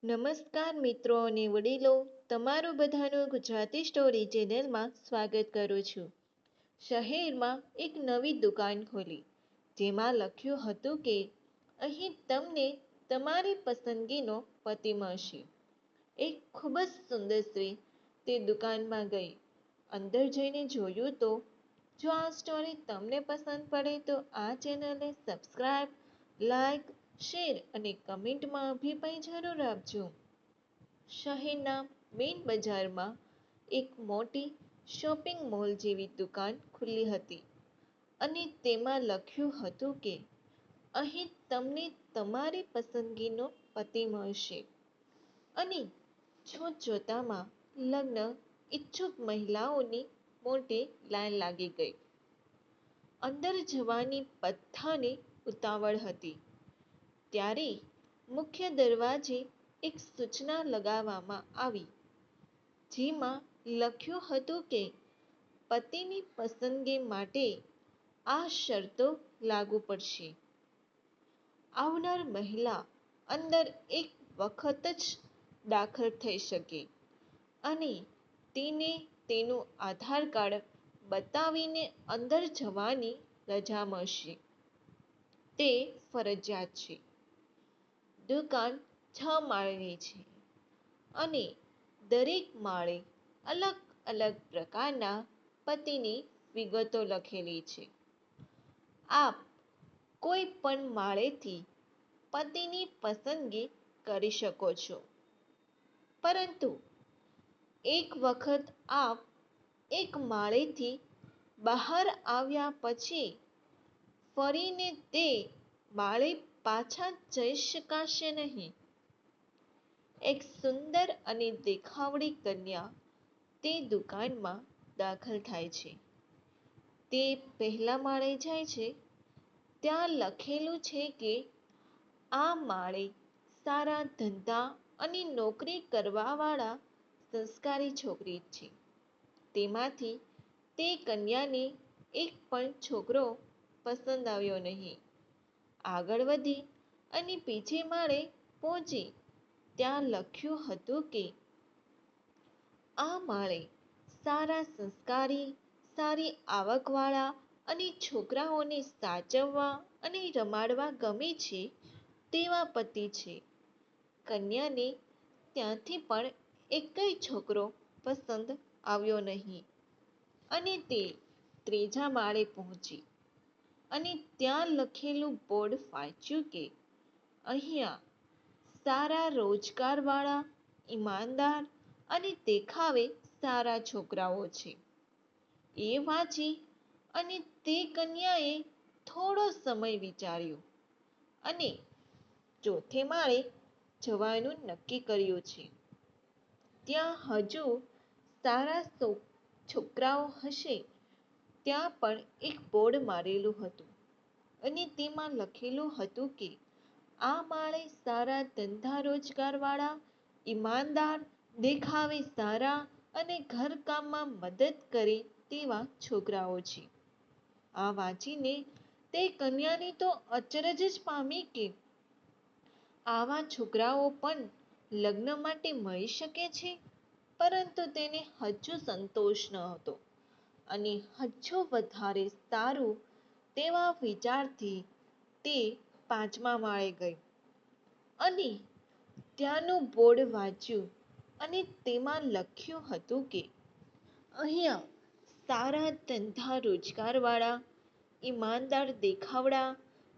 નમસ્કાર મિત્રો અને વડીલો, તમારું બધાનું ગુજરાતી સ્ટોરી ચેનલમાં સ્વાગત કરું છું. શહેરમાં એક નવી દુકાન ખોલી, જેમાં લખ્યું હતું કે અહીં તમને તમારી પસંદગીનો પતિ મળશે. એક ખૂબ જ સુંદર સ્ત્રી તે દુકાનમાં ગઈ. અંદર જઈને જોયું તો, જો આ સ્ટોરી તમને પસંદ પડે તો આ ચેનલને સબસ્ક્રાઈબ, લાઈક, શેર અને કમેન્ટમાં અભિપ્રાય જરૂર આપજો. શહેરના મેઇન બજારમાં એક મોટી શોપિંગ મોલ જેવી દુકાન ખુલ્લી હતી અને તેમાં લખ્યું હતું કે અહીં તમને તમારી પસંદગીનો પતિ મળશે. અને જોતજોતામાં લગ્ન ઈચ્છુક મહિલાઓની મોટી લાઈન લાગી ગઈ. અંદર જવાની બધાને ઉતાવળ હતી. ત્યારે મુખ્ય દરવાજે એક સૂચના લગાવવામાં આવી, જેમાં લખ્યું હતું કે પતિની પસંદગી માટે આ શરતો લાગુ પડશે. આવનાર મહિલા અંદર એક વખત જ દાખલ થઈ શકે અને તેને તેનું આધાર કાર્ડ બતાવીને અંદર જવાની રજા મળશે. તે ફરજિયાત છે. દુકાન 6 માળની છે અને દરેક માળે અલગ અલગ પ્રકારના પતિની વિગતો લખેલી છે. આપ કોઈ પણ માળેથી પતિની પસંદગી કરી શકો છો, પરંતુ એક વખત આપ એક માળેથી બહાર આવ્યા પછી ફરીને તે માળે પાછા જઈ શકાશે નહીં. એક સુંદર અને દેખાવડી કન્યા તે દુકાનમાં દાખલ થાય છે. તે પહેલા માળે જાય છે. ત્યાં લખેલું છે કે આ માળે સારા ધંધા અને નોકરી કરવાવાળા સંસ્કારી છોકરી છે. તેમાંથી તે કન્યાને એક પણ છોકરો પસંદ આવ્યો નહીં. આગળ વધી અને બીજે માળે પહોંચી ત્યાં લખ્યું હતું કે આ માળે સારા સંસ્કારી, સારી આવકવાળા અને છોકરાઓને સાચવવા અને રમાડવા ગમે છે તેવા પતિ છે. કન્યાને ત્યાંથી પણ એકેય છોકરો પસંદ આવ્યો નહીં અને તે ત્રીજા માળે પહોંચી અને ત્યાં લખેલું બોર્ડ વાંચ્યું કે અહીંયા સારા રોજગારવાળા, ઈમાનદાર અને દેખાવે સારા છોકરાઓ છે. એ વાંચી અને તે કન્યાએ થોડો સમય વિચાર્યું અને ચોથે માળે જવાનું નક્કી કર્યું છે. ત્યાં હજુ સારા છોકરાઓ હશે. ત્યાં પણ એક બોર્ડ મારેલું હતું અને તેમાં લખેલું હતું કે આ માળે સારા ધંધા રોજગારવાળા, ઈમાનદાર, દેખાવે સારા અને ઘરકામમાં મદદ કરે તેવા છોકરાઓ છે. આ વાંચીને તે કન્યાને તો અચરજ જ પામી કે આવા છોકરાઓ પણ લગ્ન માટે મળી શકે છે. પરંતુ તેને હજુ સંતોષ ન હતો અને હજુ વધારે સારું તેવા વિચારથી તે પાંચમા માળે ગઈ અને ત્યાંનું બોર્ડ વાંચ્યું અને તેમાં લખ્યું હતું કે અહીંયા સારા ધંધા રોજગારવાળા, ઈમાનદાર દેખાવડા,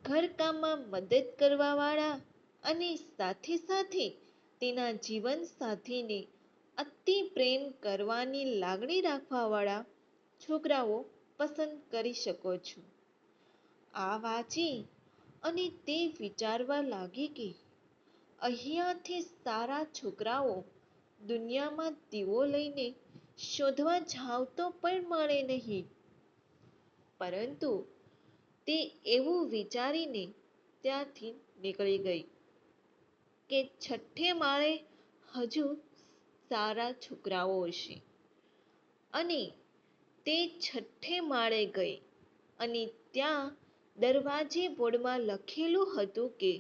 ઘરકામમાં મદદ કરવાવાળા અને સાથે સાથે તેના જીવનસાથીને અતિ પ્રેમ કરવાની લાગણી રાખવાવાળા છોકરાઓ પસંદ કરી શકો છો. આ વાંચી અને તે વિચારવા લાગી કે અહીંયાથી સારા છોકરાઓ દુનિયામાં દીવો લઈને શોધવા જાવ તો પણ મળે નહીં. પરંતુ તે એવું વિચારીને ત્યાંથી નીકળી ગઈ કે છઠ્ઠે માળે હજુ સારા છોકરાઓ હશે અને તે છઠ્ઠે માળે ગઈ અને ત્યાં દરવાજે બોર્ડમાં લખેલું હતું કે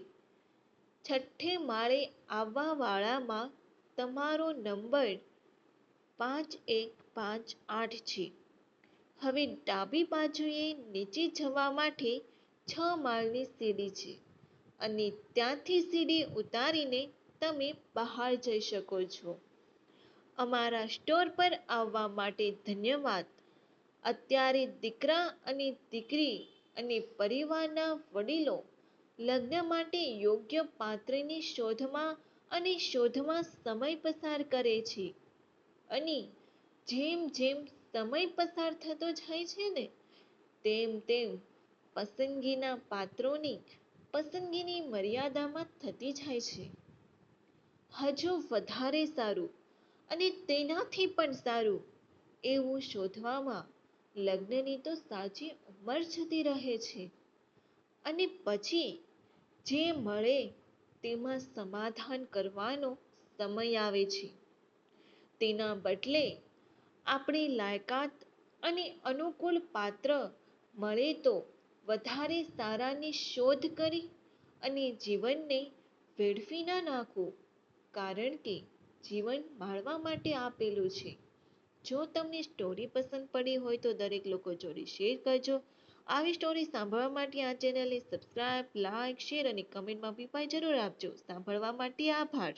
છઠ્ઠે માળે આવવાવાળામાં તમારો નંબર 5158 છે. હવે ડાબી બાજુએ નીચે જવા માટે 6 માળની સીડી છે અને ત્યાંથી સીડી ઉતારીને તમે બહાર જઈ શકો છો. અમારા સ્ટોર પર આવવા માટે ધન્યવાદ. અત્યારે દીકરા અને દીકરી અને પરિવારના વડીલો લગ્ન માટે યોગ્ય પાત્રની શોધમાં સમય પસાર કરે છે અને જેમ જેમ સમય પસાર થતો જાય છે ને તેમ તેમ પસંદગીના પાત્રોની પસંદગીની મર્યાદામાં થતી જાય છે. હજુ વધારે સારું અને તેનાથી પણ સારું એવું શોધવામાં લગ્નની તો સાચી ઉંમર જતી રહે છે અને પછી જે મળે તેમાં સમાધાન કરવાનો સમય આવે છે. તેના બદલે આપણી લાયકાત અને અનુકૂળ પાત્ર મળે તો વધારે સારાની શોધ કરી અને જીવનને વેડફી ના નાખો, કારણ કે જીવન માણવા માટે આપેલું છે. જો તમને સ્ટોરી પસંદ પડી હોય તો દરેક લોકો જોડે શેર કરજો. આવી સ્ટોરી સાંભળવા માટે આ ચેનલને સબસ્ક્રાઇબ, લાઇક, શેર અને કમેન્ટમાં પીપાઈ જરૂર આપજો. સાંભળવા માટે આભાર.